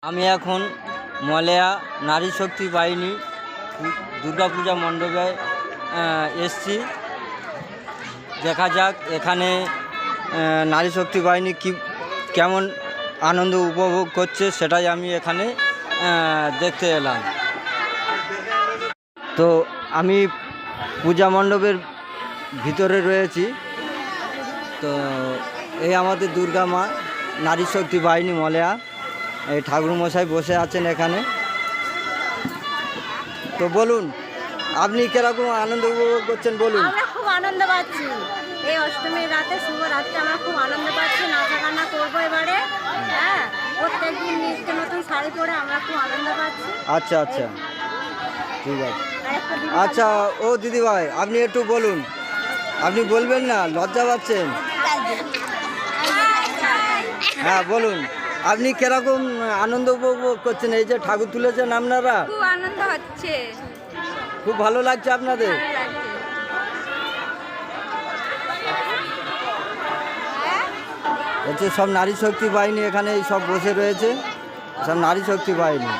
আমি এখন মলেয়া নারী শক্তি বাহিনী দুর্গাপূজা মণ্ডপে এসছি। দেখা যাক এখানে নারী শক্তি বাহিনী কেমন আনন্দ উপভোগ করছে, সেটাই আমি এখানে দেখতে এলাম। তো আমি পূজা মণ্ডপের ভিতরে রয়েছি। তো এই আমাদের দুর্গা মা নারী শক্তি বাহিনী মলেয়া, এই ঠাকুরমশাই বসে আছেন এখানে। তো বলুন, আপনি কিরকম আনন্দ উপভোগ করছেন বলুন। আমরা খুব আনন্দ পাচ্ছি এই অষ্টমীর রাতে, শুভ রাত্রে আমরা খুব আনন্দ পাচ্ছি। নাচা গানা করবো এবারে। হ্যাঁ, প্রত্যেকদিন নিত্য নতুন শাড়ি পরে আমরা খুব আনন্দ পাচ্ছি। আচ্ছা আচ্ছা, ঠিক আছে। আচ্ছা ও দিদিভাই, আপনি একটু বলুন। আপনি বলবেন না, লজ্জা পাচ্ছেন? হ্যাঁ বলুন, আপনি কিরকম আনন্দ উপভোগ করছেন? এই যে ঠাকুর তুলেছেন আপনারা, খুব আনন্দ হচ্ছে, খুব ভালো লাগছে আপনাদের? হচ্ছে সব নারী শক্তি বাহিনী এখানে সব বসে রয়েছে, সব নারী শক্তি বাহিনী।